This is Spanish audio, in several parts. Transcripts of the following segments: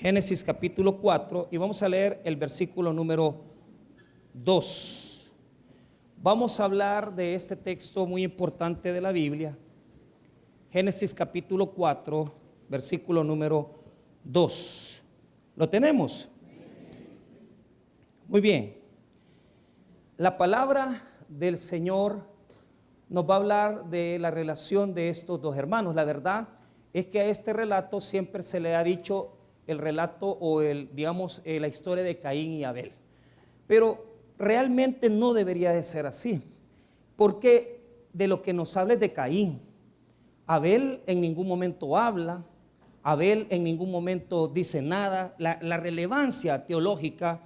Génesis capítulo 4 y vamos a leer el versículo número 2. Vamos a hablar de este texto muy importante de la Biblia. Génesis capítulo 4, versículo número 2. ¿Lo tenemos? Muy bien. La palabra del Señor nos va a hablar de la relación de estos dos hermanos. La verdad es que a este relato siempre se le ha dicho el relato o la historia de Caín y Abel. Pero realmente no debería de ser así, porque de lo que nos habla es de Caín. Abel en ningún momento habla, Abel en ningún momento dice nada. La relevancia teológica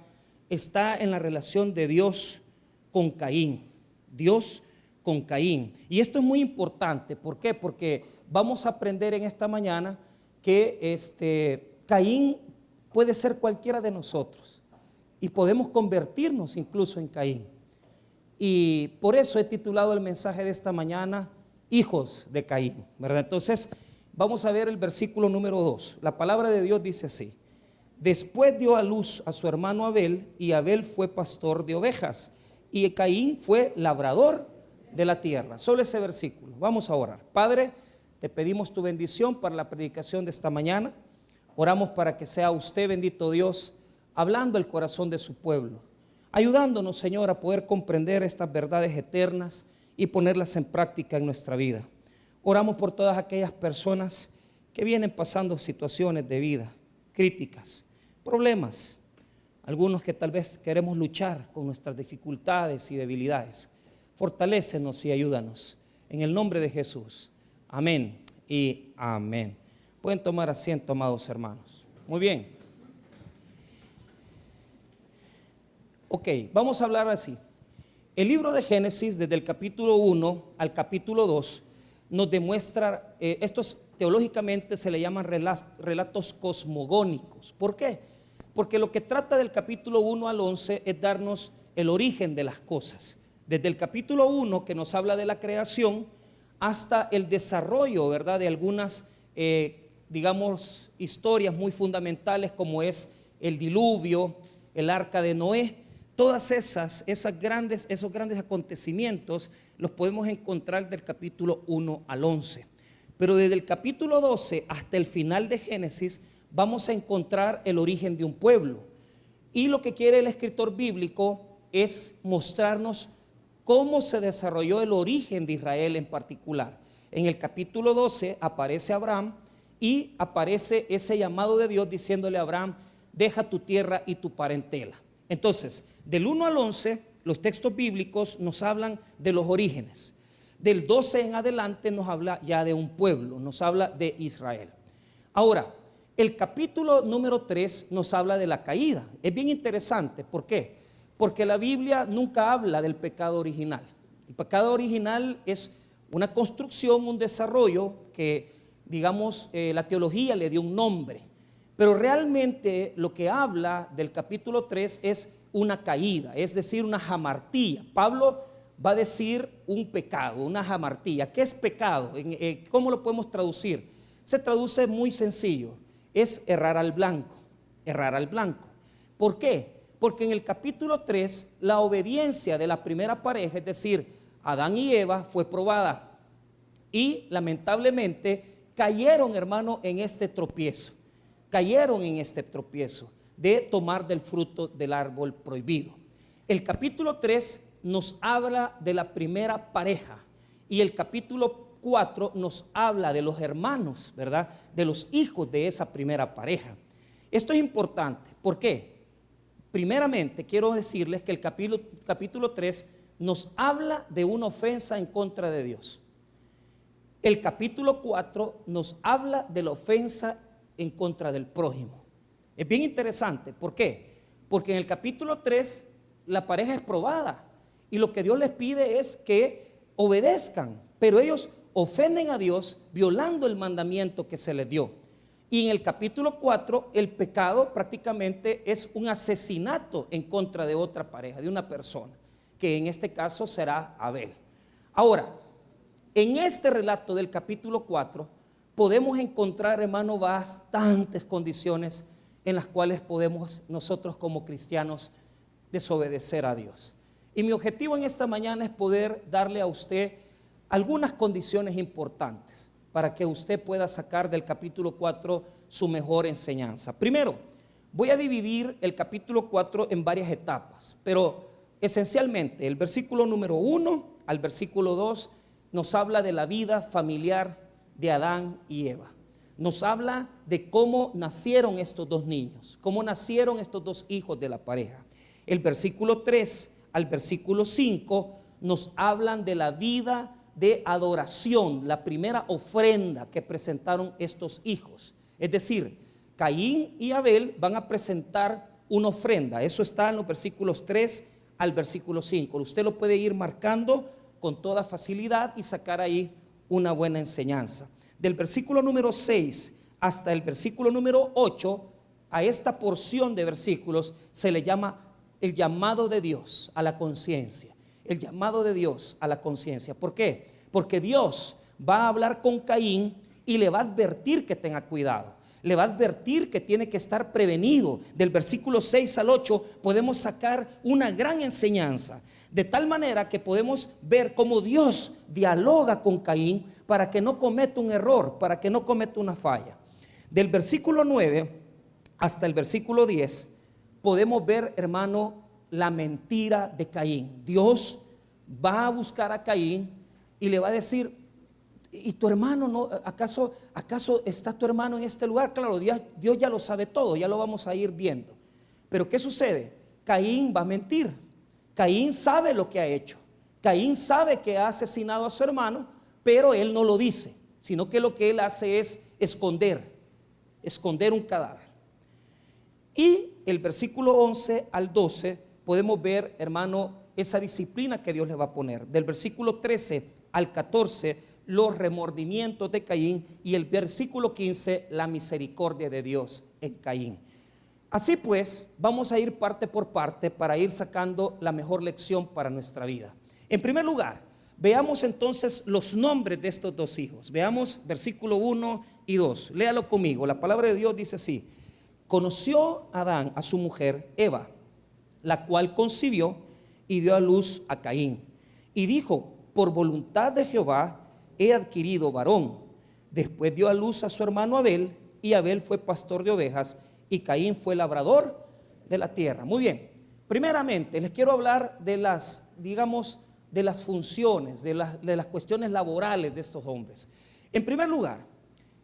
está en la relación de Dios con Caín. Dios con Caín. Y esto es muy importante. ¿Por qué? Porque vamos a aprender en esta mañana que Caín puede ser cualquiera de nosotros y podemos convertirnos incluso en Caín. Y por eso he titulado el mensaje de esta mañana, Hijos de Caín, ¿verdad? Entonces, vamos a ver el versículo número 2. La palabra de Dios dice así: después dio a luz a su hermano Abel, y Abel fue pastor de ovejas, y Caín fue labrador de la tierra. Solo ese versículo. Vamos a orar. Padre, te pedimos tu bendición para la predicación de esta mañana. Oramos para que sea usted, bendito Dios, hablando el corazón de su pueblo, ayudándonos, Señor, a poder comprender estas verdades eternas y ponerlas en práctica en nuestra vida. Oramos por todas aquellas personas que vienen pasando situaciones de vida críticas, problemas, algunos que tal vez queremos luchar con nuestras dificultades y debilidades. Fortalécenos y ayúdanos. En el nombre de Jesús. Amén y amén. Pueden tomar asiento, amados hermanos. Muy bien. Ok, vamos a hablar así. El libro de Génesis, desde el capítulo 1 al capítulo 2, nos demuestra, estos teológicamente se le llaman relatos cosmogónicos. ¿Por qué? Porque lo que trata del capítulo 1 al 11 es darnos el origen de las cosas. Desde el capítulo 1, que nos habla de la creación, hasta el desarrollo, ¿verdad?, de algunas, historias muy fundamentales, como es el diluvio, el arca de Noé. Todas esos grandes acontecimientos los podemos encontrar del capítulo 1 al 11. Pero desde el capítulo 12 hasta el final de Génesis vamos a encontrar el origen de un pueblo. Y lo que quiere el escritor bíblico es mostrarnos cómo se desarrolló el origen de Israel en particular. En el capítulo 12 aparece Abraham y aparece ese llamado de Dios diciéndole a Abraham: deja tu tierra y tu parentela. Entonces, del 1 al 11, los textos bíblicos nos hablan de los orígenes. Del 12 en adelante nos habla ya de un pueblo, nos habla de Israel. Ahora, el capítulo número 3 nos habla de la caída. Es bien interesante. ¿Por qué? Porque la Biblia nunca habla del pecado original. El pecado original es una construcción, un desarrollo que, la teología le dio un nombre. Pero realmente lo que habla del capítulo 3 es una caída, es decir, una jamartía. Pablo va a decir un pecado, una jamartía. ¿Qué es pecado? ¿Cómo lo podemos traducir? Se traduce muy sencillo, es errar al blanco, errar al blanco. ¿Por qué? Porque en el capítulo 3 la obediencia de la primera pareja, es decir, Adán y Eva, fue probada. Y lamentablemente cayeron, hermano, en este tropiezo. Cayeron en este tropiezo de tomar del fruto del árbol prohibido. El capítulo 3 nos habla de la primera pareja y el capítulo 4 nos habla de los hermanos, ¿verdad?, de los hijos de esa primera pareja. Esto es importante. ¿Por qué? Primeramente quiero decirles que el capítulo 3 nos habla de una ofensa en contra de Dios. El capítulo 4 nos habla de la ofensa en contra del prójimo. Es bien interesante. ¿Por qué? Porque en el capítulo 3 la pareja es probada y lo que Dios les pide es que obedezcan, pero ellos ofenden a Dios violando el mandamiento que se les dio. Y en el capítulo 4 el pecado prácticamente es un asesinato en contra de otra pareja, de una persona, que en este caso será Abel. Ahora, en este relato del capítulo 4 podemos encontrar, hermano, bastantes condiciones en las cuales podemos nosotros como cristianos desobedecer a Dios. Y mi objetivo en esta mañana es poder darle a usted algunas condiciones importantes para que usted pueda sacar del capítulo 4 su mejor enseñanza. Primero, voy a dividir el capítulo 4 en varias etapas, pero esencialmente el versículo número 1 al versículo 2 nos habla de la vida familiar de Adán y Eva. Nos habla de cómo nacieron estos dos niños, cómo nacieron estos dos hijos de la pareja. El versículo 3 al versículo 5 nos hablan de la vida de adoración, la primera ofrenda que presentaron estos hijos. Es decir, Caín y Abel van a presentar una ofrenda. Eso está en los versículos 3 al versículo 5. Usted lo puede ir marcando con toda facilidad y sacar ahí una buena enseñanza. Del versículo número 6 hasta el versículo número 8, a esta porción de versículos se le llama el llamado de Dios a la conciencia. El llamado de Dios a la conciencia. ¿Por qué? Porque Dios va a hablar con Caín y le va a advertir que tenga cuidado. Le va a advertir que tiene que estar prevenido. Del versículo 6 al 8 podemos sacar una gran enseñanza. De tal manera que podemos ver cómo Dios dialoga con Caín para que no cometa un error, para que no cometa una falla. Del versículo 9 hasta el versículo 10 podemos ver, hermano, la mentira de Caín. Dios va a buscar a Caín y le va a decir: ¿y tu hermano no? ¿Acaso está tu hermano en este lugar? Claro, Dios ya lo sabe todo, ya lo vamos a ir viendo. Pero ¿qué sucede? Caín va a mentir. Caín sabe lo que ha hecho. Caín sabe que ha asesinado a su hermano, pero él no lo dice, sino que lo que él hace es esconder un cadáver. Y el versículo 11 al 12 podemos ver, hermano, esa disciplina que Dios le va a poner. Del versículo 13 al 14, los remordimientos de Caín, y el versículo 15, la misericordia de Dios en Caín. Así pues, vamos a ir parte por parte para ir sacando la mejor lección para nuestra vida. En primer lugar, veamos entonces los nombres de estos dos hijos. Veamos versículo 1 y 2. Léalo conmigo. La palabra de Dios dice así: conoció Adán a su mujer Eva, la cual concibió y dio a luz a Caín. Y dijo: por voluntad de Jehová he adquirido varón. Después dio a luz a su hermano Abel, y Abel fue pastor de ovejas, y Caín fue labrador de la tierra. Muy bien, primeramente les quiero hablar de las, digamos, de las funciones, de las cuestiones laborales de estos hombres. En primer lugar,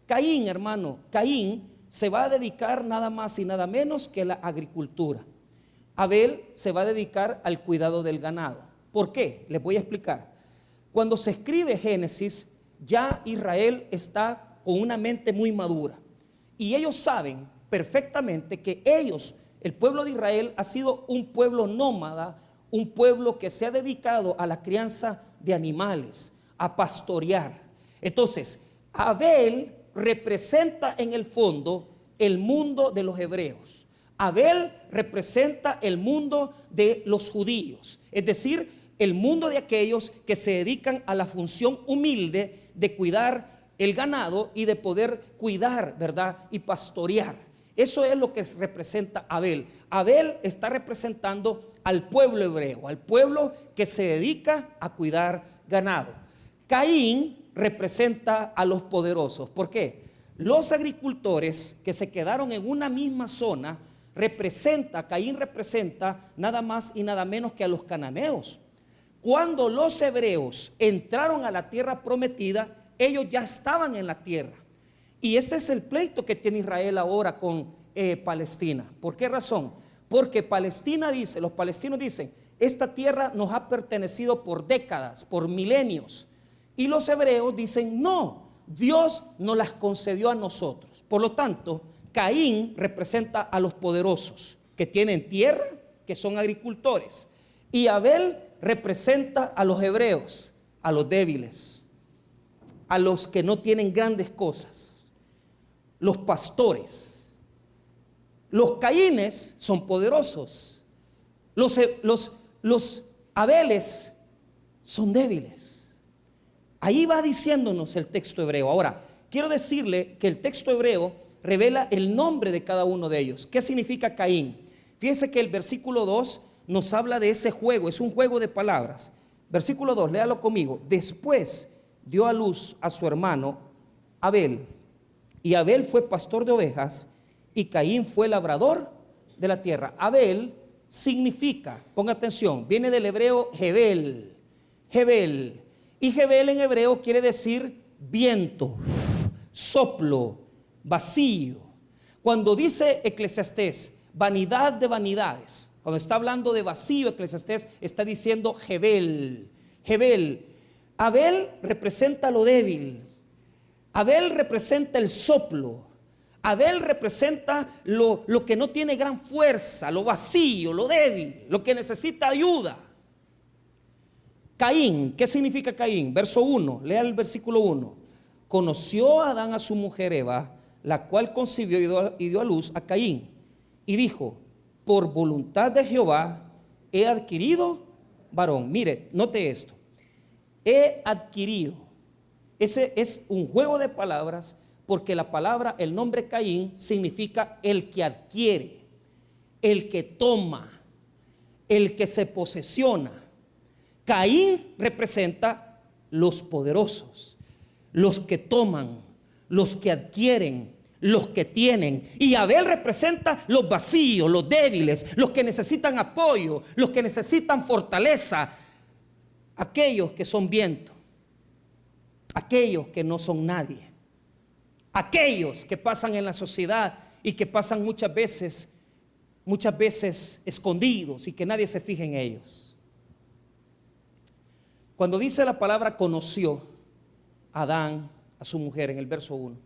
Caín, hermano, Caín se va a dedicar nada más y nada menos que a la agricultura. Abel se va a dedicar al cuidado del ganado. ¿Por qué? Les voy a explicar. Cuando se escribe Génesis, ya Israel está con una mente muy madura, y ellos saben perfectamente que ellos, el pueblo de Israel, ha sido un pueblo nómada, un pueblo que se ha dedicado a la crianza de animales, a pastorear. Entonces, Abel representa en el fondo el mundo de los hebreos. Abel representa el mundo de los judíos, es decir, el mundo de aquellos que se dedican a la función humilde de cuidar el ganado y de poder cuidar, ¿verdad?, y pastorear. Eso es lo que representa Abel. Abel está representando al pueblo hebreo, al pueblo que se dedica a cuidar ganado. Caín representa a los poderosos. ¿Por qué? Los agricultores que se quedaron en una misma zona Caín representa nada más y nada menos que a los cananeos. Cuando los hebreos entraron a la tierra prometida, ellos ya estaban en la tierra. Y este es el pleito que tiene Israel ahora con Palestina. ¿Por qué razón? Porque los palestinos dicen: esta tierra nos ha pertenecido por décadas, por milenios. Y los hebreos dicen: no, Dios nos las concedió a nosotros. Por lo tanto, Caín representa a los poderosos que tienen tierra, que son agricultores. Y Abel representa a los hebreos, a los débiles, a los que no tienen grandes cosas, los pastores. Los Caínes son poderosos, los Abeles son débiles. Ahí va diciéndonos el texto hebreo. Ahora, quiero decirle que el texto hebreo revela el nombre de cada uno de ellos. ¿Qué significa Caín? Fíjense que el versículo 2 nos habla de ese juego, es un juego de palabras. Versículo 2, léalo conmigo. Después dio a luz a su hermano Abel, y Abel fue pastor de ovejas, y Caín fue labrador de la tierra. Abel significa, ponga atención, viene del hebreo Jebel, Jebel, y Jebel en hebreo quiere decir viento, soplo, vacío. Cuando dice Eclesiastés, vanidad de vanidades, cuando está hablando de vacío, Eclesiastés está diciendo Jebel, Jebel. Abel representa lo débil, Abel representa el soplo, Abel representa lo que no tiene gran fuerza, lo vacío, lo débil, lo que necesita ayuda. Caín, ¿qué significa Caín? Verso 1, lea el versículo 1. Conoció Adán a su mujer Eva, la cual concibió y dio a luz a Caín, y dijo: por voluntad de Jehová he adquirido varón. Mire, note esto, he adquirido. Ese es un juego de palabras, porque la palabra, el nombre Caín significa el que adquiere, el que toma, el que se posesiona. Caín representa los poderosos, los que toman, los que adquieren, los que tienen. Y Abel representa los vacíos, los débiles, los que necesitan apoyo, los que necesitan fortaleza, aquellos que son viento, aquellos que no son nadie, aquellos que pasan en la sociedad y que pasan muchas veces escondidos y que nadie se fija en ellos. Cuando dice la palabra conoció Adán a su mujer en el verso 1,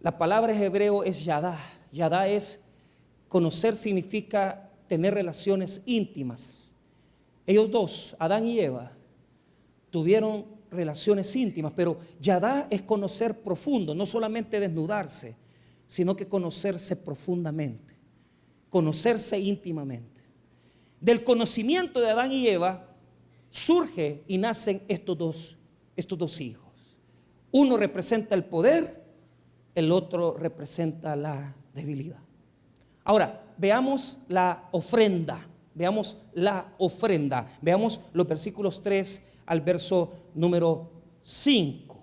la palabra en hebreo es yadá. Yadá es conocer, significa tener relaciones íntimas. Ellos dos, Adán y Eva, tuvieron relaciones íntimas, pero yadá es conocer profundo, no solamente desnudarse, sino que conocerse profundamente, conocerse íntimamente. Del conocimiento de Adán y Eva surge y nacen estos dos hijos. Uno representa el poder, el otro representa la debilidad. Ahora, veamos la ofrenda. Veamos los versículos 3 al verso número 5.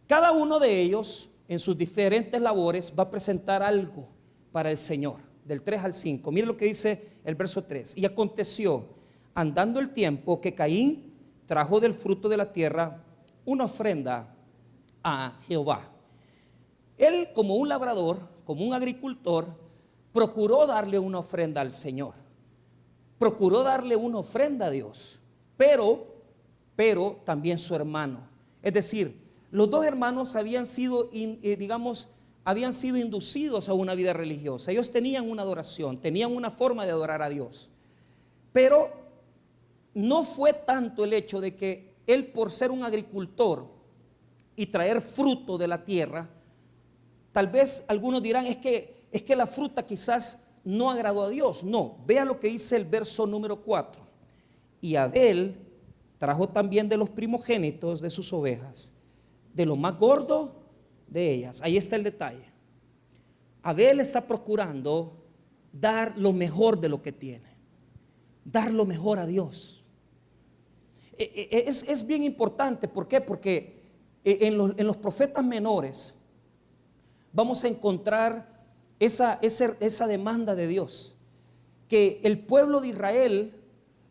Cada uno de ellos, en sus diferentes labores, va a presentar algo para el Señor. Del 3 al 5. Mire lo que dice el verso 3. Y aconteció, andando el tiempo, que Caín trajo del fruto de la tierra una ofrenda a Jehová. Él, como un labrador, como un agricultor, procuró darle una ofrenda al Señor. Procuró darle una ofrenda a Dios. Pero también su hermano. Es decir, los dos hermanos habían sido inducidos a una vida religiosa. Ellos tenían una adoración, tenían una forma de adorar a Dios. Pero no fue tanto el hecho de que él, por ser un agricultor y traer fruto de la tierra, tal vez algunos dirán, es que la fruta quizás no agradó a Dios. No, vea lo que dice el verso número 4. Y Abel trajo también de los primogénitos de sus ovejas, de lo más gordo de ellas. Ahí está el detalle. Abel está procurando dar lo mejor de lo que tiene, dar lo mejor a Dios. Es bien importante. ¿Por qué? Porque en los profetas menores vamos a encontrar esa demanda de Dios, que el pueblo de Israel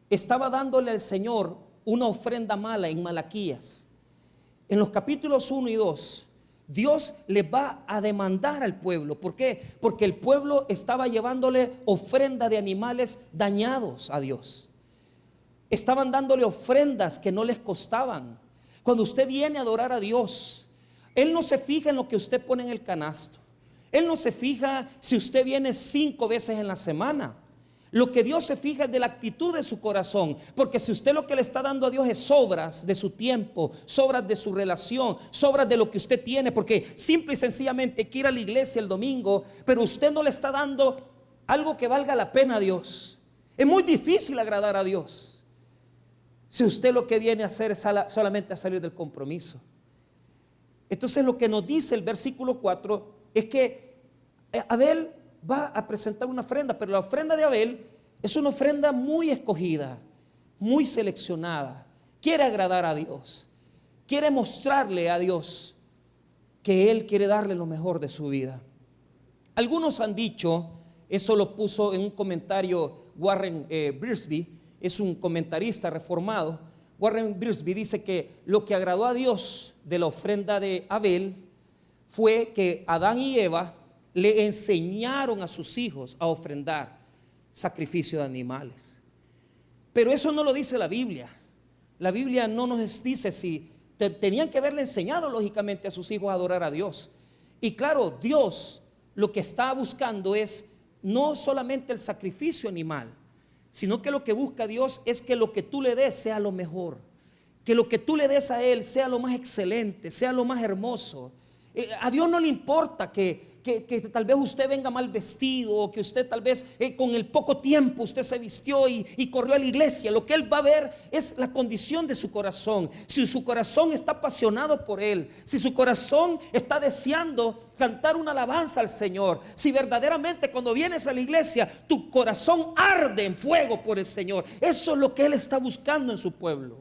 estaba dándole al Señor una ofrenda mala en Malaquías. En los capítulos 1 y 2, Dios le va a demandar al pueblo. ¿Por qué? Porque el pueblo estaba llevándole ofrenda de animales dañados a Dios. Estaban dándole ofrendas que no les costaban. Cuando usted viene a adorar a Dios, Él no se fija en lo que usted pone en el canasto. Él no se fija si usted viene 5 veces en la semana. Lo que Dios se fija es de la actitud de su corazón. Porque si usted lo que le está dando a Dios es sobras de su tiempo, sobras de su relación, sobras de lo que usted tiene, porque simple y sencillamente quiere ir a la iglesia el domingo, pero usted no le está dando algo que valga la pena a Dios, es muy difícil agradar a Dios si usted lo que viene a hacer es solamente a salir del compromiso. Entonces lo que nos dice el versículo 4 es que Abel va a presentar una ofrenda, pero la ofrenda de Abel es una ofrenda muy escogida, muy seleccionada. Quiere agradar a Dios, quiere mostrarle a Dios que Él quiere darle lo mejor de su vida. Algunos han dicho, eso lo puso en un comentario Warren Wiersbe, es un comentarista reformado. Warren Wiersbe dice que lo que agradó a Dios de la ofrenda de Abel fue que Adán y Eva le enseñaron a sus hijos a ofrendar sacrificio de animales. Pero eso no lo dice la Biblia. La Biblia no nos dice si tenían que haberle enseñado lógicamente a sus hijos a adorar a Dios. Y claro, Dios lo que está buscando es no solamente el sacrificio animal, sino que lo que busca Dios es que lo que tú le des sea lo mejor, que lo que tú le des a Él sea lo más excelente, sea lo más hermoso. A Dios no le importa que tal vez usted venga mal vestido, o que usted tal vez con el poco tiempo usted se vistió y corrió a la iglesia. Lo que Él va a ver es la condición de su corazón. Si su corazón está apasionado por Él, si su corazón está deseando cantar una alabanza al Señor, si verdaderamente cuando vienes a la iglesia tu corazón arde en fuego por el Señor, eso es lo que Él está buscando en su pueblo.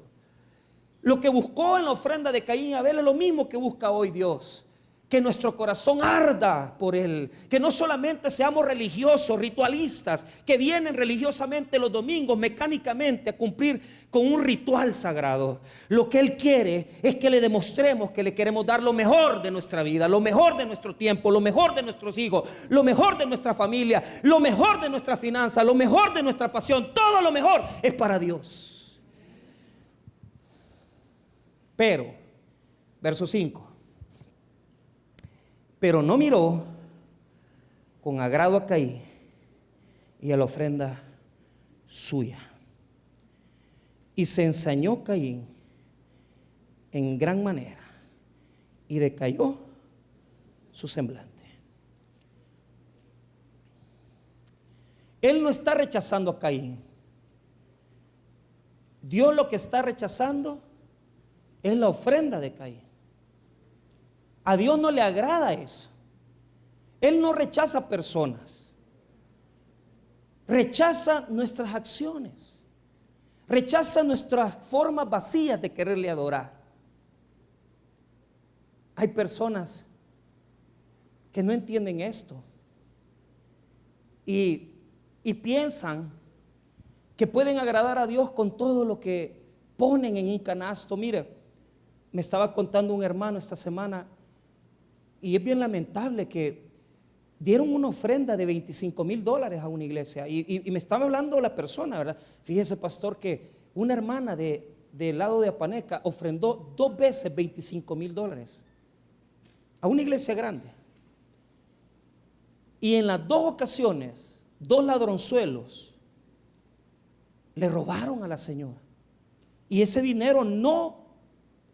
Lo que buscó en la ofrenda de Caín y Abel es lo mismo que busca hoy Dios. Que nuestro corazón arda por Él, que no solamente seamos religiosos, ritualistas, que vienen religiosamente los domingos mecánicamente a cumplir con un ritual sagrado. Lo que Él quiere es que le demostremos que le queremos dar lo mejor de nuestra vida, lo mejor de nuestro tiempo, lo mejor de nuestros hijos, lo mejor de nuestra familia, lo mejor de nuestra finanza, lo mejor de nuestra pasión. Todo lo mejor es para Dios. Pero, verso 5. Pero no miró con agrado a Caín y a la ofrenda suya. Y se ensañó Caín en gran manera y decayó su semblante. Él no está rechazando a Caín. Dios lo que está rechazando es la ofrenda de Caín. A Dios no le agrada eso. Él no rechaza personas, rechaza nuestras acciones, rechaza nuestras formas vacías de quererle adorar. Hay personas que no entienden esto y piensan que pueden agradar a Dios con todo lo que ponen en un canasto. Mire, me estaba contando un hermano esta semana, y es bien lamentable que dieron una ofrenda de $25,000 a una iglesia. Y me estaba hablando la persona, ¿verdad? Fíjese, pastor, que una hermana del lado de Apaneca ofrendó 2 veces $25,000 a una iglesia grande. Y en las 2 ocasiones, 2 ladronzuelos le robaron a la señora. Y ese dinero no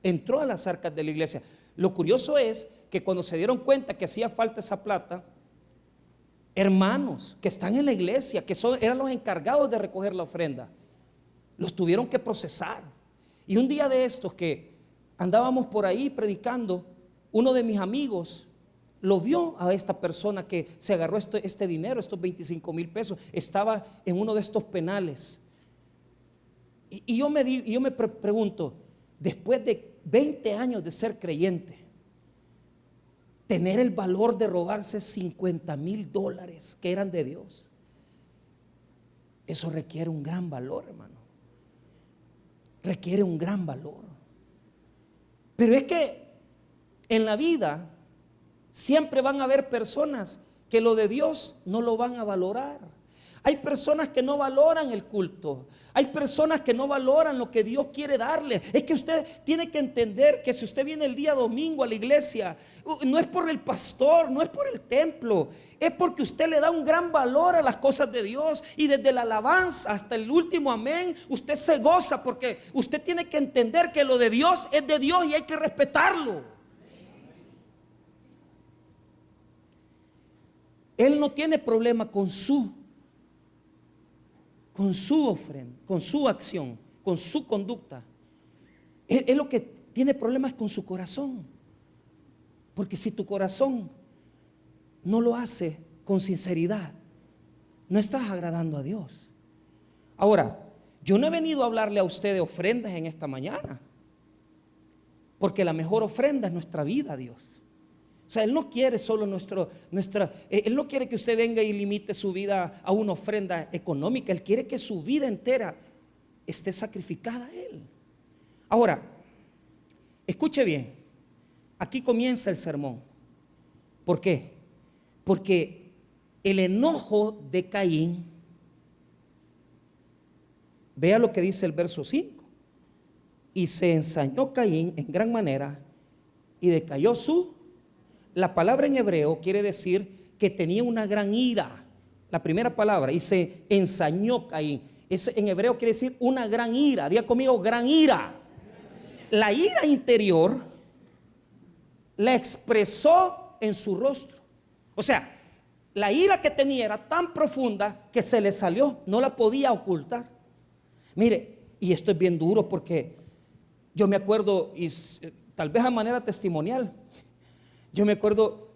entró a las arcas de la iglesia. Lo curioso es que cuando se dieron cuenta que hacía falta esa plata, hermanos que están en la iglesia, que eran los encargados de recoger la ofrenda, los tuvieron que procesar. Y un día de estos que andábamos por ahí predicando, uno de mis amigos lo vio a esta persona que se agarró este dinero, estos 25,000 pesos, estaba en uno de estos penales. Y yo me pregunto, después de 20 años de ser creyente, tener el valor de robarse $50,000 que eran de Dios, eso requiere un gran valor, hermano. Requiere un gran valor. Pero es que en la vida siempre van a haber personas que lo de Dios no lo van a valorar. Hay personas que no valoran el culto. Hay personas que no valoran lo que Dios quiere darle. Es que usted tiene que entender que si usted viene el día domingo a la iglesia, no es por el pastor, no es por el templo, es porque usted le da un gran valor a las cosas de Dios. Y desde la alabanza hasta el último amén, usted se goza, porque usted tiene que entender que lo de Dios es de Dios y hay que respetarlo. Él no tiene problema con su ofrenda, con su acción, con su conducta. Él lo que tiene problemas con su corazón. Porque si tu corazón no lo hace con sinceridad, no estás agradando a Dios. Ahora, yo no he venido a hablarle a usted de ofrendas en esta mañana, porque la mejor ofrenda es nuestra vida a Dios. O sea, Él no quiere solo Él no quiere que usted venga y limite su vida a una ofrenda económica. Él quiere que su vida entera esté sacrificada a Él. Ahora, escuche bien, aquí comienza el sermón. ¿Por qué? Porque el enojo de Caín, vea lo que dice el verso 5. Y se ensañó Caín en gran manera y decayó la palabra en hebreo quiere decir que tenía una gran ira. La primera palabra, y se ensañó Caín. Eso en hebreo quiere decir una gran ira. Diga conmigo, gran ira. La ira interior la expresó en su rostro. O sea, la ira que tenía era tan profunda que se le salió, no la podía ocultar. Mire, y esto es bien duro porque yo me acuerdo, y tal vez a manera testimonial, yo me acuerdo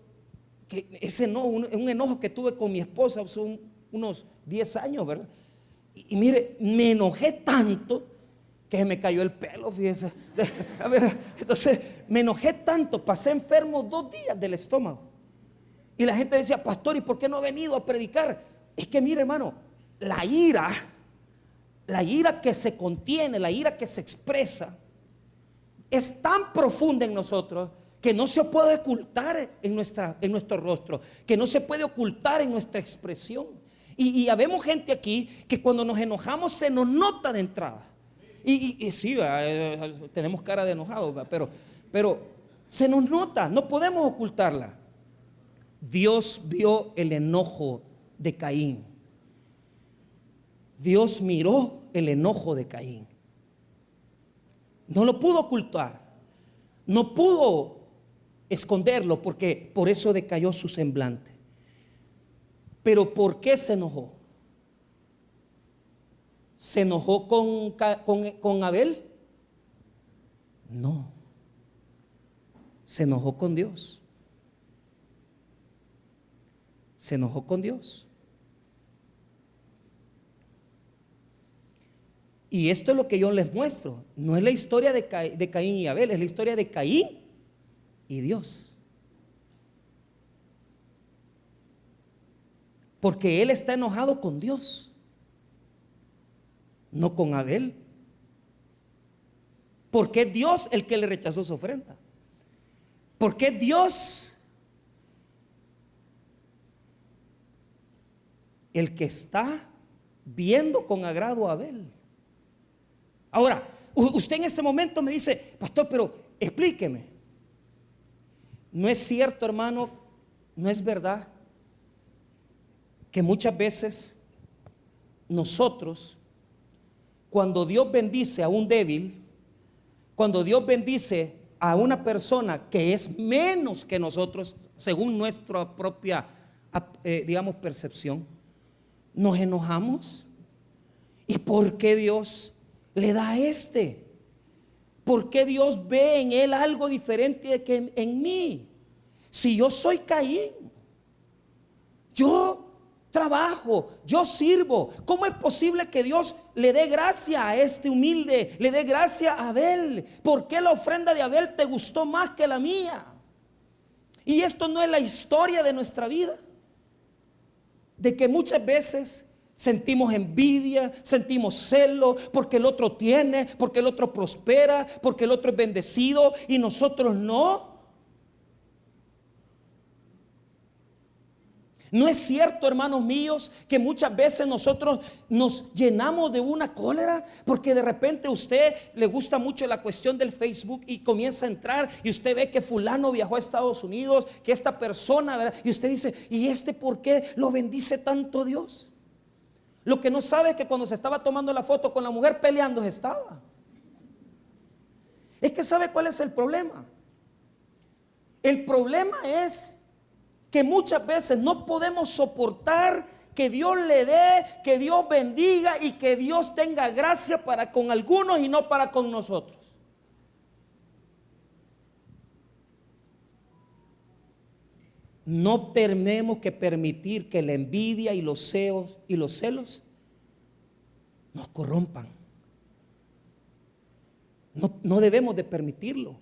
que ese enojo, un enojo que tuve con mi esposa hace unos 10 años, ¿verdad? Y mire, me enojé tanto que se me cayó el pelo, fíjese. A ver, entonces me enojé tanto, pasé enfermo 2 días del estómago. Y la gente decía, pastor, ¿y por qué no ha venido a predicar? Es que mire, hermano, la ira que se contiene, la ira que se expresa, es tan profunda en nosotros que no se puede ocultar en nuestro rostro, que no se puede ocultar en nuestra expresión. Y habemos gente aquí que cuando nos enojamos se nos nota de entrada. Y sí, tenemos cara de enojado, pero se nos nota, no podemos ocultarla. Dios vio el enojo de Caín. Dios miró el enojo de Caín. No lo pudo ocultar, no pudo esconderlo, porque por eso decayó su semblante. Pero ¿por qué se enojó? ¿Se enojó con Abel? No, se enojó con Dios. Se enojó con Dios. Y esto es lo que yo les muestro. No es la historia de Caín y Abel, es la historia de Caín y Dios. Porque él está enojado con Dios, no con Abel. Porque es Dios el que le rechazó su ofrenda. Porque es Dios el que está viendo con agrado a Abel. Ahora, usted en este momento me dice, pastor, pero explíqueme. No es cierto, hermano, no es verdad que muchas veces nosotros, cuando Dios bendice a un débil, cuando Dios bendice a una persona que es menos que nosotros, según nuestra propia, digamos, percepción, nos enojamos? ¿Y por qué Dios le da a este? ¿Por qué Dios ve en él algo diferente que en mí? Si yo soy Caín, yo trabajo, yo sirvo, ¿cómo es posible que Dios le dé gracia a este humilde, le dé gracia a Abel? ¿Por qué la ofrenda de Abel te gustó más que la mía? Y esto no es la historia de nuestra vida, de que muchas veces sentimos envidia, sentimos celo porque el otro tiene, porque el otro prospera, porque el otro es bendecido y nosotros no. ¿No es cierto, hermanos míos, que muchas veces nosotros nos llenamos de una cólera porque de repente a usted le gusta mucho la cuestión del Facebook y comienza a entrar y usted ve que fulano viajó a Estados Unidos, que esta persona, ¿verdad? Y usted dice, ¿y este por qué lo bendice tanto Dios? Lo que no sabe es que cuando se estaba tomando la foto con la mujer peleando estaba. Es que ¿sabe cuál es el problema? El problema es que muchas veces no podemos soportar que Dios le dé, que Dios bendiga y que Dios tenga gracia para con algunos y no para con nosotros. No tenemos que permitir que la envidia y los celos nos corrompan. No debemos de permitirlo.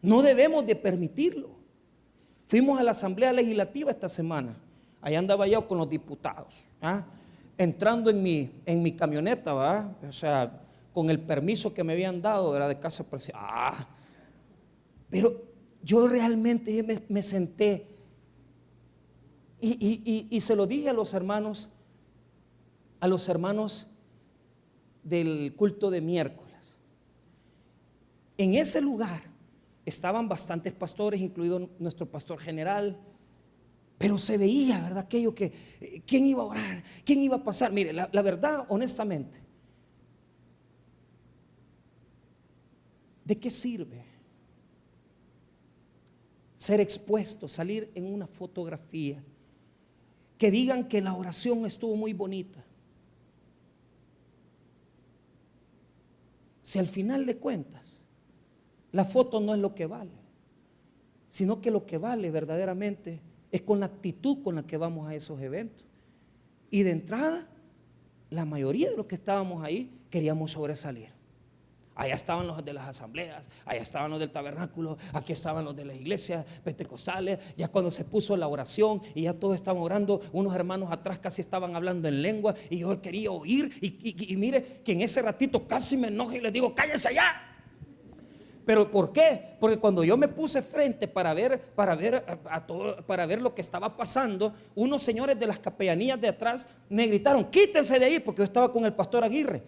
No debemos de permitirlo. Fuimos a la Asamblea Legislativa esta semana. Allá andaba yo con los diputados, entrando en mi camioneta, ¿verdad? O sea, con el permiso que me habían dado, ¿verdad? De casa presidencial. Pero yo realmente me senté y se lo dije a los hermanos del culto de miércoles. En ese lugar estaban bastantes pastores, incluido nuestro pastor general, pero se veía, ¿verdad? Aquello que, ¿quién iba a orar? ¿Quién iba a pasar? Mire, la verdad, honestamente, ¿de qué sirve ser expuesto, salir en una fotografía, que digan que la oración estuvo muy bonita, si al final de cuentas la foto no es lo que vale, sino que lo que vale verdaderamente es con la actitud con la que vamos a esos eventos? Y de entrada, la mayoría de los que estábamos ahí queríamos sobresalir. Allá estaban los de las asambleas, allá estaban los del tabernáculo, aquí estaban los de las iglesias pentecostales. Ya cuando se puso la oración y ya todos estaban orando, unos hermanos atrás casi estaban hablando en lengua y yo quería oír y mire que en ese ratito casi me enojo y les digo, cállense allá. ¿Pero por qué? Porque cuando yo me puse frente para ver lo que estaba pasando, unos señores de las capellanías de atrás me gritaron, quítense de ahí, porque yo estaba con el pastor Aguirre,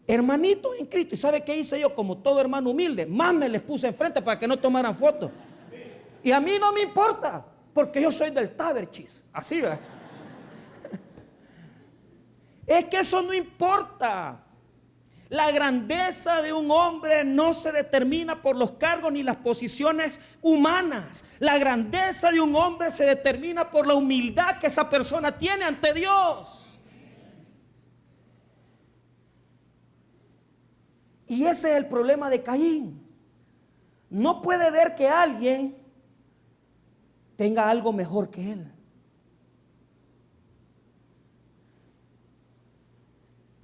hermanitos en Cristo. ¿Y sabe qué hice yo? Como todo hermano humilde, más me les puse enfrente para que no tomaran fotos. Y a mí no me importa, porque yo soy del Taberchis. Así, ¿verdad? Es que eso no importa. La grandeza de un hombre no se determina por los cargos ni las posiciones humanas. La grandeza de un hombre se determina por la humildad que esa persona tiene ante Dios. Y ese es el problema de Caín. No puede ver que alguien tenga algo mejor que él.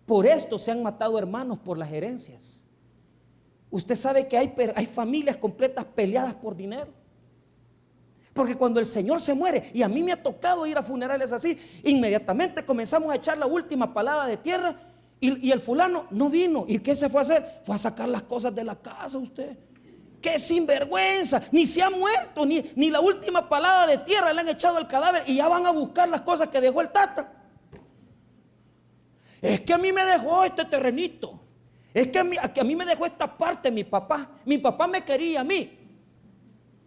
Por esto se han matado hermanos por las herencias. Usted sabe que hay familias completas peleadas por dinero. Porque cuando el Señor se muere, y a mí me ha tocado ir a funerales así, inmediatamente comenzamos a echar la última palada de tierra. Y el fulano no vino. ¿Y qué se fue a hacer? Fue a sacar las cosas de la casa usted. ¡Qué sinvergüenza! Ni se ha muerto, ni la última palada de tierra le han echado al cadáver y ya van a buscar las cosas que dejó el tata. Es que a mí me dejó este terrenito. Es que a mí me dejó esta parte mi papá. Mi papá me quería a mí.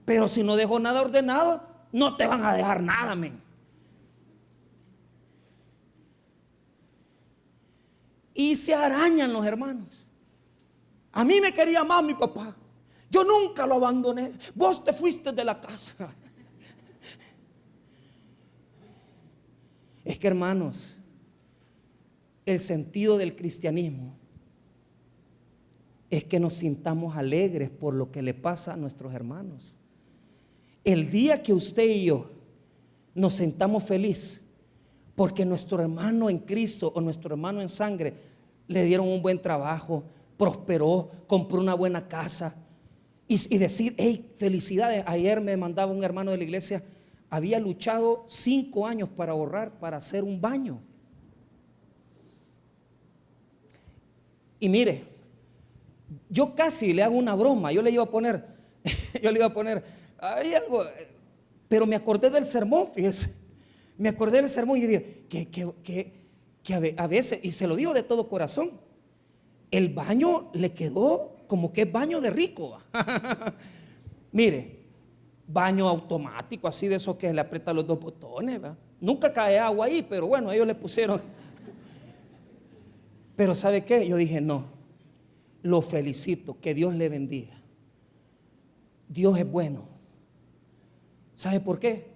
Pero si no dejó nada ordenado, no te van a dejar nada, men. Y se arañan los hermanos. A mí me quería más mi papá. Yo nunca lo abandoné. Vos te fuiste de la casa. Es que, hermanos, el sentido del cristianismo es que nos sintamos alegres por lo que le pasa a nuestros hermanos. El día que usted y yo nos sentamos felices porque nuestro hermano en Cristo o nuestro hermano en sangre le dieron un buen trabajo, prosperó, compró una buena casa, y decir, hey, felicidades. Ayer me mandaba un hermano de la iglesia, había luchado 5 años para ahorrar para hacer un baño. Y mire, yo casi le hago una broma. Yo le iba a poner hay algo, pero me acordé del sermón, fíjese. Me acordé del sermón y dije que a veces, y se lo digo de todo corazón, el baño le quedó como que es baño de rico. Mire, baño automático, así de esos que le aprietan los 2 botones, ¿verdad? Nunca cae agua ahí, pero bueno, ellos le pusieron. Pero ¿sabe qué? Yo dije, no, lo felicito, que Dios le bendiga. Dios es bueno. ¿Sabe por qué?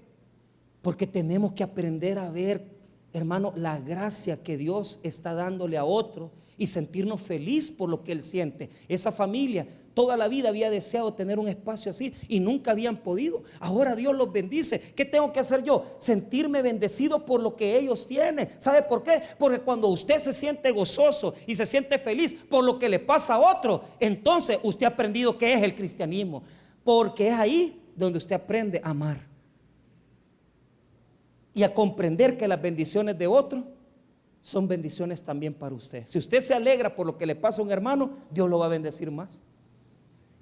Porque tenemos que aprender a ver, hermano, la gracia que Dios está dándole a otro y sentirnos feliz por lo que él siente. Esa familia toda la vida había deseado tener un espacio así y nunca habían podido. Ahora Dios los bendice. ¿Qué tengo que hacer yo? Sentirme bendecido por lo que ellos tienen. ¿Sabe por qué? Porque cuando usted se siente gozoso y se siente feliz por lo que le pasa a otro, entonces usted ha aprendido qué es el cristianismo. Porque es ahí donde usted aprende a amar y a comprender que las bendiciones de otro son bendiciones también para usted. Si usted se alegra por lo que le pasa a un hermano, Dios lo va a bendecir más.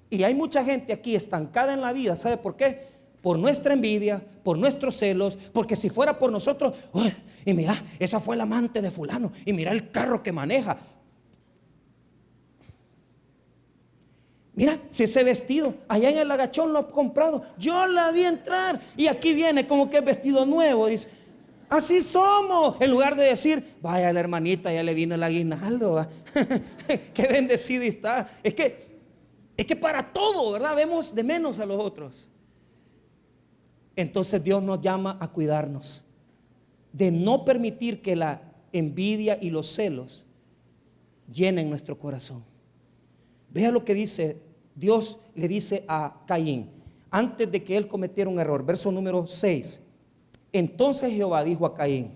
Y hay mucha gente aquí estancada en la vida. ¿Sabe por qué? Por nuestra envidia, por nuestros celos. Porque si fuera por nosotros, uy, y mira, esa fue la amante de fulano, y mira el carro que maneja. Mira, si ese vestido allá en el agachón lo ha comprado, yo la vi entrar y aquí viene como que es vestido nuevo. Dice, así somos. En lugar de decir, vaya la hermanita, ya le vino el aguinaldo. Qué bendecida está. Es que para todo, ¿verdad? Vemos de menos a los otros. Entonces Dios nos llama a cuidarnos de no permitir que la envidia y los celos llenen nuestro corazón. Vea lo que dice Dios, le dice a Caín antes de que él cometiera un error. Verso número 6. Entonces Jehová dijo a Caín: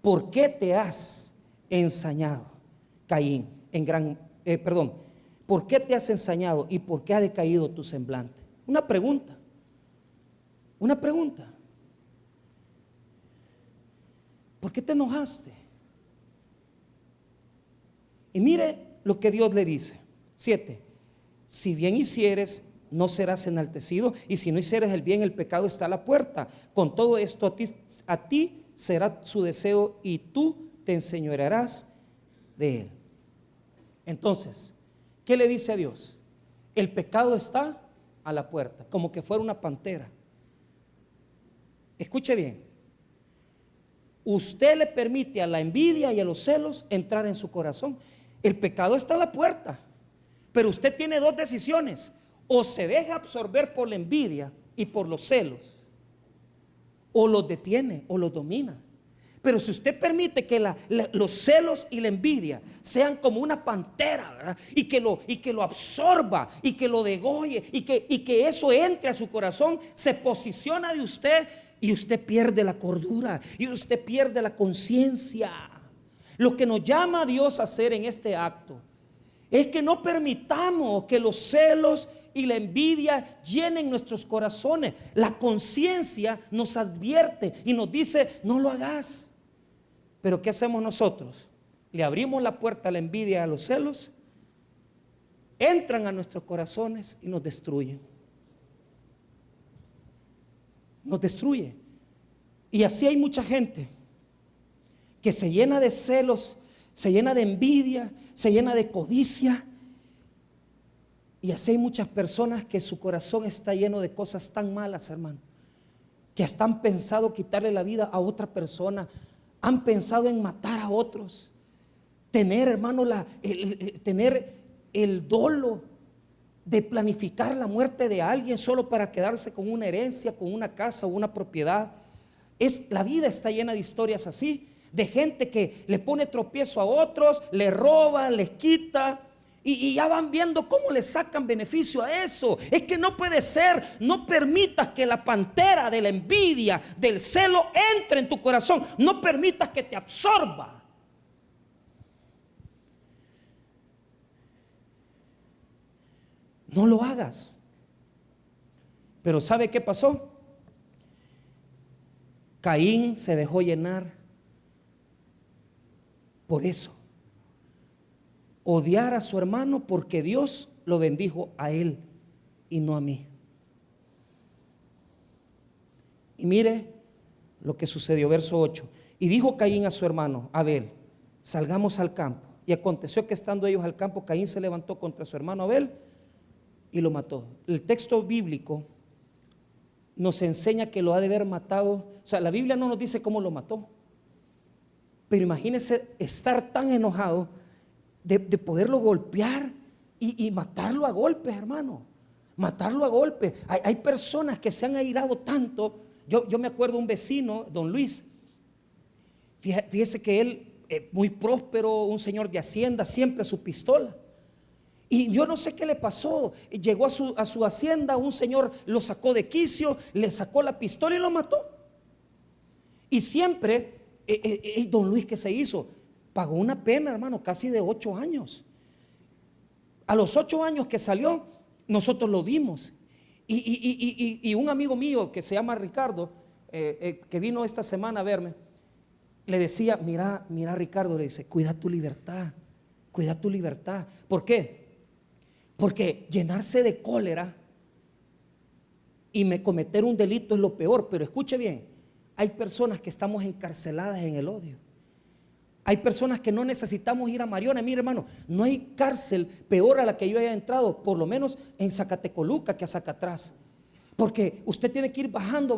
¿por qué te has ensañado, Caín? ¿Por qué te has ensañado y por qué ha decaído tu semblante? Una pregunta. ¿Por qué te enojaste? Y mire lo que Dios le dice. 7. Si bien hicieres, no serás enaltecido, y si no hicieres el bien, el pecado está a la puerta. Con todo esto a ti será su deseo y tú te enseñorearás de él. Entonces, ¿qué le dice a Dios? El pecado está a la puerta, como que fuera una pantera. Escuche bien. Usted le permite a la envidia y a los celos entrar en su corazón. El pecado está a la puerta, pero usted tiene dos decisiones: o se deja absorber por la envidia y por los celos, o los detiene o los domina. Pero si usted permite que los celos y la envidia sean como una pantera, ¿verdad? Y que lo absorba y que lo degolle y que eso entre a su corazón, se posiciona de usted y usted pierde la cordura y usted pierde la conciencia. Lo que nos llama a Dios a hacer en este acto es que no permitamos que los celos y la envidia llenen nuestros corazones. La conciencia nos advierte y nos dice: no lo hagas. Pero ¿qué hacemos nosotros? Le abrimos la puerta a la envidia y a los celos, entran a nuestros corazones y nos destruyen. Nos destruye. Y así hay mucha gente que se llena de celos, se llena de envidia, se llena de codicia. Y así hay muchas personas que su corazón está lleno de cosas tan malas, hermano, que hasta han pensado quitarle la vida a otra persona, han pensado en matar a otros. Tener, hermano, tener el dolo de planificar la muerte de alguien solo para quedarse con una herencia, con una casa o una propiedad. La vida está llena de historias así, de gente que le pone tropiezo a otros, le roba, les quita, y ya van viendo cómo le sacan beneficio a eso. Es que no puede ser. No permitas que la pantera de la envidia, del celo, entre en tu corazón. No permitas que te absorba. No lo hagas. Pero ¿sabe qué pasó? Caín se dejó llenar por eso. Odiar a su hermano porque Dios lo bendijo a él y no a mí. Y mire lo que sucedió, verso 8. Y dijo Caín a su hermano Abel: salgamos al campo. Y aconteció que estando ellos al campo, Caín se levantó contra su hermano Abel y lo mató. El texto bíblico nos enseña que lo ha de haber matado. O sea, la Biblia no nos dice cómo lo mató, pero imagínese estar tan enojado de poderlo golpear y matarlo a golpes, hermano. Matarlo a golpes. Hay personas que se han airado tanto. Yo me acuerdo de un vecino, don Luis. Fíjese que él, muy próspero, un señor de hacienda, siempre su pistola. Y yo no sé qué le pasó. Llegó a su hacienda, un señor lo sacó de quicio, le sacó la pistola y lo mató. Y siempre, don Luis, ¿qué se hizo? Pagó una pena, hermano, casi de 8 años. A los 8 años que salió, nosotros lo vimos. Y un amigo mío que se llama Ricardo, que vino esta semana a verme, le decía, mira Ricardo, le dice, cuida tu libertad, cuida tu libertad. ¿Por qué? Porque llenarse de cólera y cometer un delito es lo peor. Pero escuche bien, hay personas que estamos encarceladas en el odio. Hay personas que no necesitamos ir a Mariona. Mire, hermano, no hay cárcel peor a la que yo haya entrado, por lo menos en Zacatecoluca, que a Zacatrás. Porque usted tiene que ir bajando.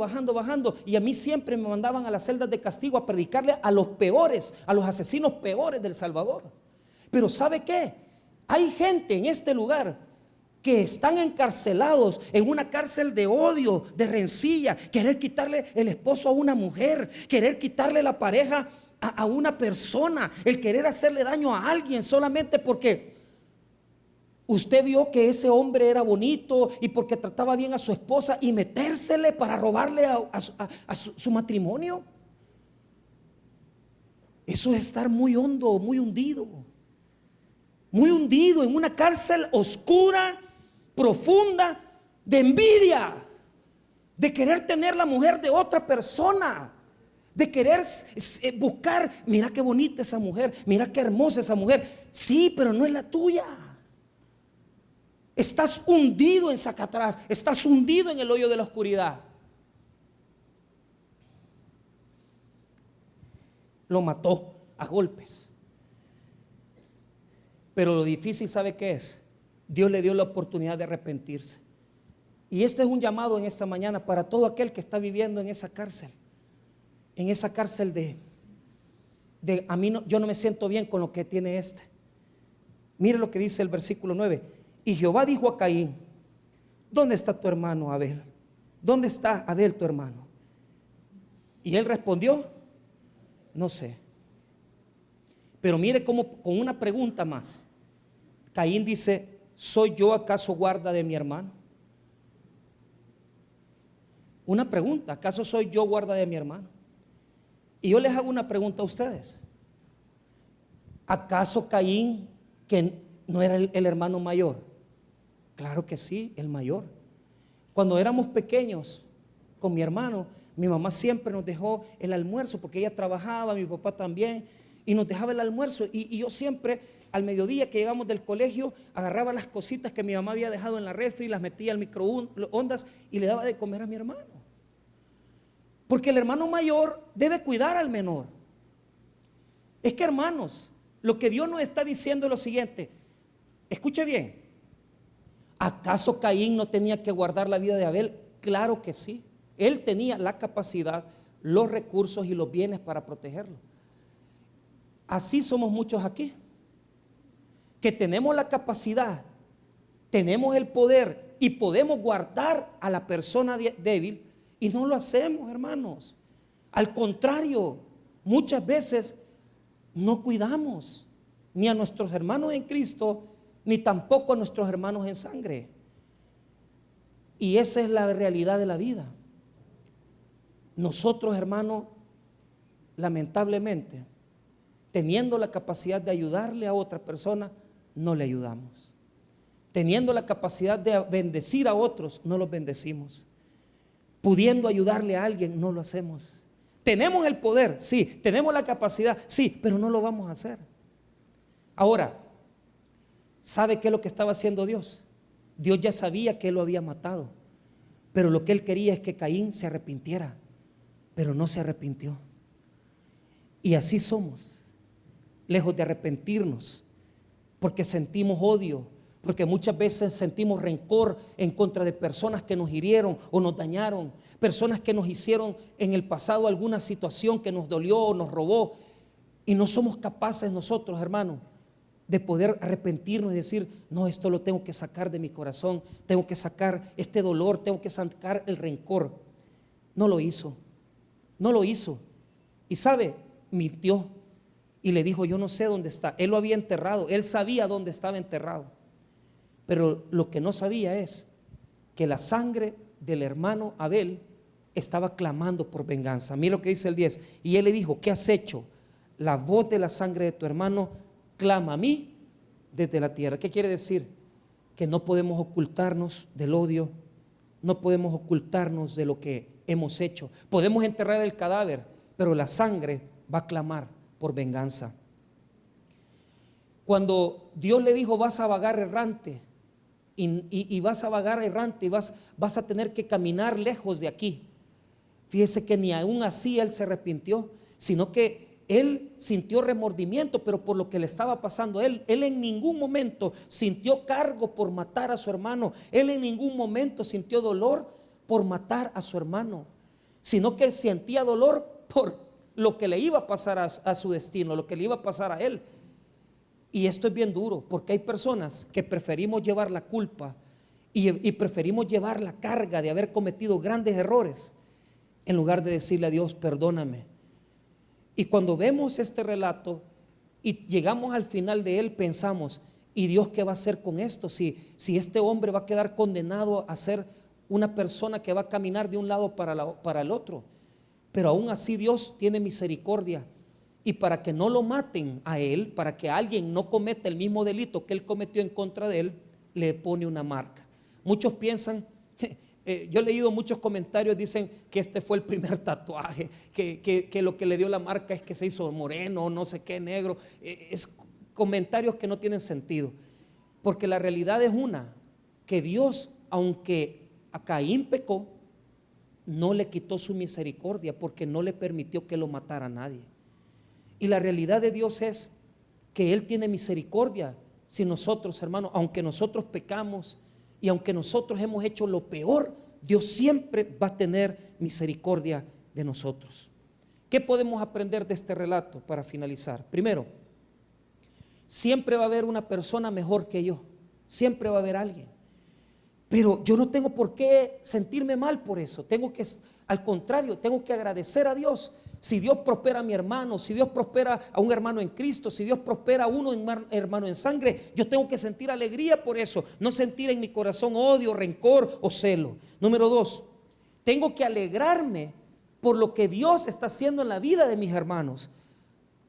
Y a mí siempre me mandaban a las celdas de castigo a predicarle a los peores, a los asesinos peores del Salvador. Pero ¿sabe qué? Hay gente en este lugar que están encarcelados en una cárcel de odio, de rencilla, querer quitarle el esposo a una mujer, querer quitarle la pareja a una persona, el querer hacerle daño a alguien solamente porque usted vio que ese hombre era bonito y porque trataba bien a su esposa y metérsele para robarle a su matrimonio. Eso es estar muy hondo, muy hundido en una cárcel oscura, profunda, de envidia, de querer tener la mujer de otra persona, de querer buscar, mira qué bonita esa mujer, mira qué hermosa esa mujer. Sí, pero no es la tuya. Estás hundido en Zacatrás, estás hundido en el hoyo de la oscuridad. Lo mató a golpes. Pero lo difícil, ¿sabe qué es? Dios le dio la oportunidad de arrepentirse. Y este es un llamado en esta mañana para todo aquel que está viviendo en esa cárcel. En esa cárcel de a mí yo no me siento bien con lo que tiene este. Mire lo que dice el versículo 9. Y Jehová dijo a Caín, ¿dónde está tu hermano Abel? ¿Dónde está Abel tu hermano? Y él respondió, no sé. Pero mire cómo con una pregunta más, Caín dice, ¿soy yo acaso guarda de mi hermano? Una pregunta, ¿acaso soy yo guarda de mi hermano? Y yo les hago una pregunta a ustedes. ¿Acaso Caín, que no era el hermano mayor? Claro que sí, el mayor. Cuando éramos pequeños con mi hermano, mi mamá siempre nos dejó el almuerzo porque ella trabajaba, mi papá también, y nos dejaba el almuerzo. Y yo siempre, al mediodía que llegamos del colegio, agarraba las cositas que mi mamá había dejado en la refri, las metía al microondas y le daba de comer a mi hermano. Porque el hermano mayor debe cuidar al menor. Es que, hermanos, lo que Dios nos está diciendo es lo siguiente. Escuche bien. ¿Acaso Caín no tenía que guardar la vida de Abel? Claro que sí. Él tenía la capacidad, los recursos y los bienes para protegerlo. Así somos muchos aquí, que tenemos la capacidad, tenemos el poder y podemos guardar a la persona débil y no lo hacemos, hermanos. Al contrario, muchas veces no cuidamos ni a nuestros hermanos en Cristo, ni tampoco a nuestros hermanos en sangre. Y esa es la realidad de la vida. Nosotros, hermanos, lamentablemente, teniendo la capacidad de ayudarle a otra persona, no le ayudamos. Teniendo la capacidad de bendecir a otros, no los bendecimos. Pudiendo ayudarle a alguien, no lo hacemos. Tenemos el poder, sí. Tenemos la capacidad, sí, pero no lo vamos a hacer. Ahora, ¿sabe qué es lo que estaba haciendo Dios? Dios ya sabía que él lo había matado, pero lo que él quería es que Caín se arrepintiera, pero no se arrepintió. Y así somos, lejos de arrepentirnos, porque sentimos odio, porque muchas veces sentimos rencor en contra de personas que nos hirieron o nos dañaron, personas que nos hicieron en el pasado alguna situación que nos dolió o nos robó, y no somos capaces nosotros, hermanos, de poder arrepentirnos y decir, no, esto lo tengo que sacar de mi corazón, tengo que sacar este dolor, tengo que sacar el rencor. No lo hizo, no lo hizo. Y sabe, mintió y le dijo, yo no sé dónde está. Él lo había enterrado, él sabía dónde estaba enterrado. Pero lo que no sabía es que la sangre del hermano Abel estaba clamando por venganza. Mira lo que dice el 10. Y él le dijo: ¿qué has hecho? La voz de la sangre de tu hermano clama a mí desde la tierra. ¿Qué quiere decir? Que no podemos ocultarnos del odio, no podemos ocultarnos de lo que hemos hecho. Podemos enterrar el cadáver, pero la sangre va a clamar por venganza. Cuando Dios le dijo: vas a vagar errante, y vas a vagar errante, y vas a tener que caminar lejos de aquí. Fíjese que ni aún así él se arrepintió, sino que él sintió remordimiento, pero por lo que le estaba pasando a él en ningún momento sintió cargo por matar a su hermano. Él en ningún momento sintió dolor por matar a su hermano, sino que sentía dolor por lo que le iba a pasar a su destino, lo que le iba a pasar a él. Y esto es bien duro, porque hay personas que preferimos llevar la culpa y preferimos llevar la carga de haber cometido grandes errores, en lugar de decirle a Dios: perdóname. Y cuando vemos este relato y llegamos al final de él, pensamos: ¿y Dios qué va a hacer con esto? Si este hombre va a quedar condenado a ser una persona que va a caminar de un lado para el otro. Pero aún así Dios tiene misericordia, y para que no lo maten a él, para que alguien no cometa el mismo delito que él cometió en contra de él, le pone una marca. Muchos piensan, yo he leído muchos comentarios, dicen que este fue el primer tatuaje, que lo que le dio la marca es que se hizo moreno, no sé qué, negro. Es comentarios que no tienen sentido, porque la realidad es que Dios, aunque a Caín pecó, no le quitó su misericordia, porque no le permitió que lo matara a nadie. Y la realidad de Dios es que Él tiene misericordia si nosotros, hermanos, aunque nosotros pecamos y aunque nosotros hemos hecho lo peor, Dios siempre va a tener misericordia de nosotros. ¿Qué podemos aprender de este relato para finalizar? Primero, siempre va a haber una persona mejor que yo, siempre va a haber alguien, pero yo no tengo por qué sentirme mal por eso. Al contrario, tengo que agradecer a Dios. Si Dios prospera a mi hermano, si Dios prospera a un hermano en Cristo, si Dios prospera a uno hermano en sangre, yo tengo que sentir alegría por eso, no sentir en mi corazón odio, rencor o celo. Número 2, tengo que alegrarme por lo que Dios está haciendo en la vida de mis hermanos.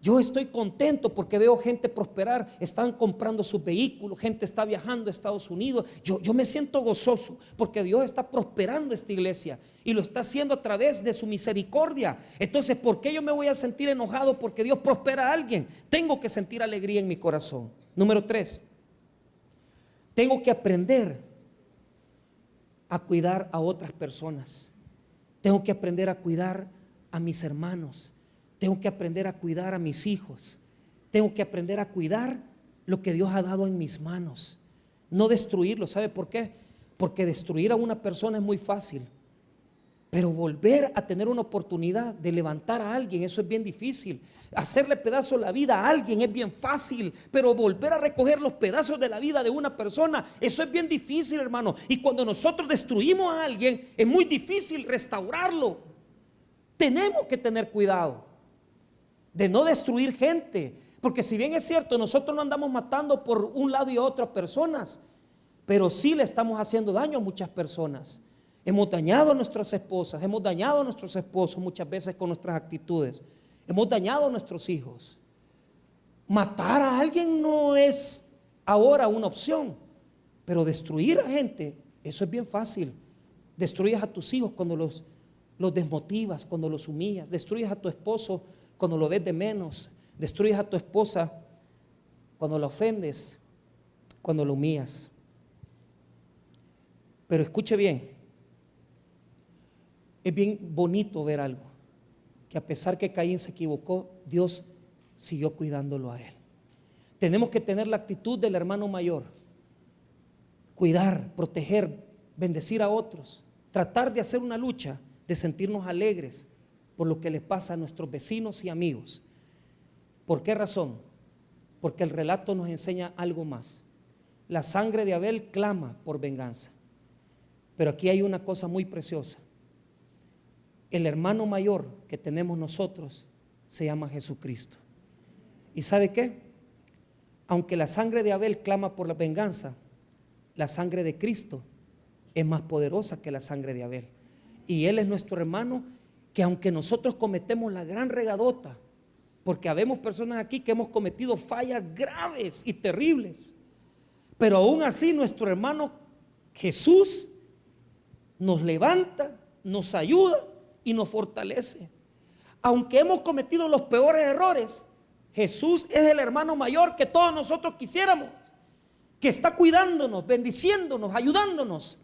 Yo estoy contento porque veo gente prosperar, están comprando sus vehículos, gente está viajando a Estados Unidos. Yo me siento gozoso porque Dios está prosperando esta iglesia y lo está haciendo a través de su misericordia. Entonces, ¿por qué yo me voy a sentir enojado porque Dios prospera a alguien? Tengo que sentir alegría en mi corazón. Número 3, tengo que aprender a cuidar a otras personas. Tengo que aprender a cuidar a mis hermanos. Tengo que aprender a cuidar a mis hijos. Tengo que aprender a cuidar lo que Dios ha dado en mis manos, no destruirlo. ¿Sabe por qué? Porque destruir a una persona es muy fácil, pero volver a tener una oportunidad de levantar a alguien, eso es bien difícil. Hacerle pedazo la vida a alguien es bien fácil, pero volver a recoger los pedazos de la vida de una persona, eso es bien difícil, hermano. Y cuando nosotros destruimos a alguien, es muy difícil restaurarlo. Tenemos que tener cuidado de no destruir gente, porque si bien es cierto, nosotros no andamos matando por un lado y otro a personas, pero sí le estamos haciendo daño a muchas personas. Hemos dañado a nuestras esposas, hemos dañado a nuestros esposos muchas veces con nuestras actitudes, hemos dañado a nuestros hijos. Matar a alguien no es ahora una opción, pero destruir a gente, eso es bien fácil. Destruyes a tus hijos cuando los desmotivas, cuando los humillas. Destruyes a tu esposo cuando lo ves de menos. Destruyes a tu esposa cuando la ofendes, cuando la humillas. Pero escuche bien, es bien bonito ver algo, que a pesar que Caín se equivocó, Dios siguió cuidándolo a él. Tenemos que tener la actitud del hermano mayor, cuidar, proteger, bendecir a otros, tratar de hacer una lucha, de sentirnos alegres por lo que les pasa a nuestros vecinos y amigos. ¿Por qué razón? Porque el relato nos enseña algo más. La sangre de Abel clama por venganza, pero aquí hay una cosa muy preciosa. El hermano mayor que tenemos nosotros se llama Jesucristo. ¿Y sabe qué? Aunque la sangre de Abel clama por la venganza, la sangre de Cristo es más poderosa que la sangre de Abel. Y Él es nuestro hermano, que aunque nosotros cometemos la gran regadota, porque habemos personas aquí que hemos cometido fallas graves y terribles, pero aún así nuestro hermano Jesús nos levanta, nos ayuda y nos fortalece. Aunque hemos cometido los peores errores, Jesús es el hermano mayor que todos nosotros quisiéramos, que está cuidándonos, bendiciéndonos, ayudándonos.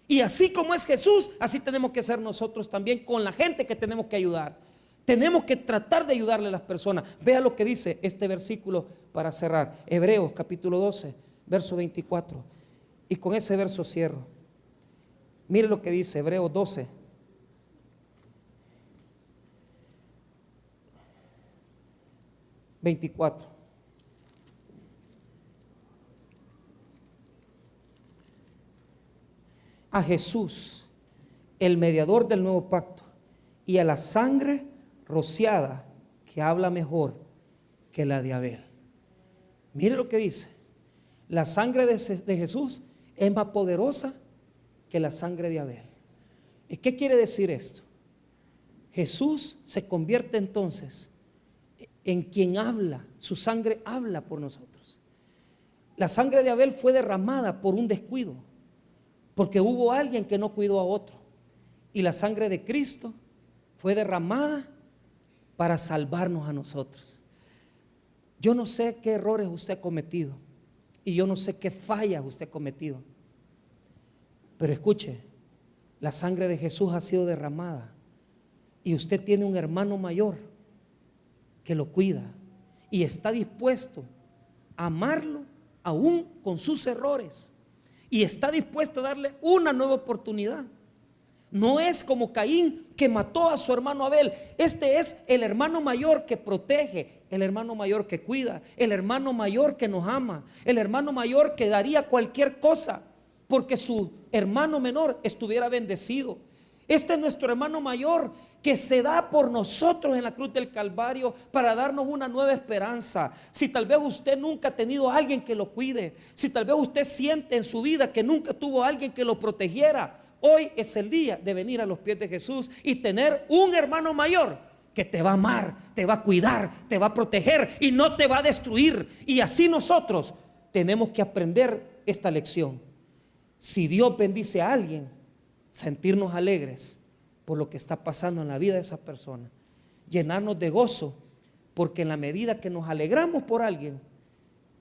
Y así como es Jesús, así tenemos que ser nosotros también con la gente que tenemos que ayudar. Tenemos que tratar de ayudarle a las personas. Vea lo que dice este versículo para cerrar. Hebreos capítulo 12, verso 24. Y con ese verso cierro. Mire lo que dice Hebreos 12. (24) A Jesús, el mediador del nuevo pacto, y a la sangre rociada, que habla mejor que la de Abel. Mire lo que dice. La sangre de Jesús es más poderosa que la sangre de Abel. ¿Y qué quiere decir esto? Jesús se convierte entonces en quien habla. Su sangre habla por nosotros. La sangre de Abel fue derramada por un descuido, porque hubo alguien que no cuidó a otro. Y la sangre de Cristo fue derramada para salvarnos a nosotros. Yo no sé qué errores usted ha cometido, y yo no sé qué fallas usted ha cometido, pero escuche, la sangre de Jesús ha sido derramada, y usted tiene un hermano mayor que lo cuida y está dispuesto a amarlo aún con sus errores, y está dispuesto a darle una nueva oportunidad. No es como Caín, que mató a su hermano Abel. Este es el hermano mayor que protege, el hermano mayor que cuida, el hermano mayor que nos ama, el hermano mayor que daría cualquier cosa porque su hermano menor estuviera bendecido. Este es nuestro hermano mayor, que se da por nosotros en la cruz del Calvario para darnos una nueva esperanza. Si tal vez usted nunca ha tenido a alguien que lo cuide, si tal vez usted siente en su vida que nunca tuvo a alguien que lo protegiera, hoy es el día de venir a los pies de Jesús y tener un hermano mayor que te va a amar, te va a cuidar, te va a proteger y no te va a destruir. Y así nosotros tenemos que aprender esta lección. Si Dios bendice a alguien, sentirnos alegres por lo que está pasando en la vida de esa persona, llenarnos de gozo, porque en la medida que nos alegramos por alguien,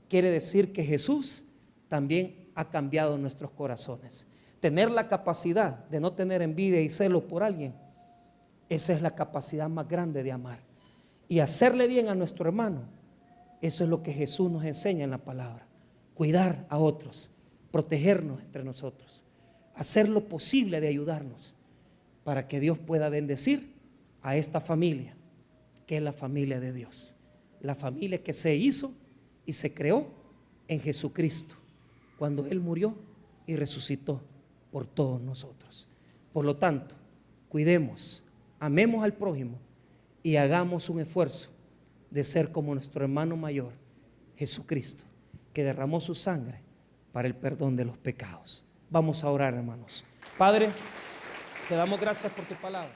quiere decir que Jesús también ha cambiado nuestros corazones. Tener la capacidad de no tener envidia y celos por alguien, esa es la capacidad más grande de amar. Y hacerle bien a nuestro hermano, eso es lo que Jesús nos enseña en la palabra. Cuidar a otros, protegernos entre nosotros, hacer lo posible de ayudarnos para que Dios pueda bendecir a esta familia, que es la familia de Dios, la familia que se hizo y se creó en Jesucristo, cuando Él murió y resucitó por todos nosotros. Por lo tanto, cuidemos, amemos al prójimo y hagamos un esfuerzo de ser como nuestro hermano mayor, Jesucristo, que derramó su sangre para el perdón de los pecados. Vamos a orar, hermanos. Padre, te damos gracias por tu palabra.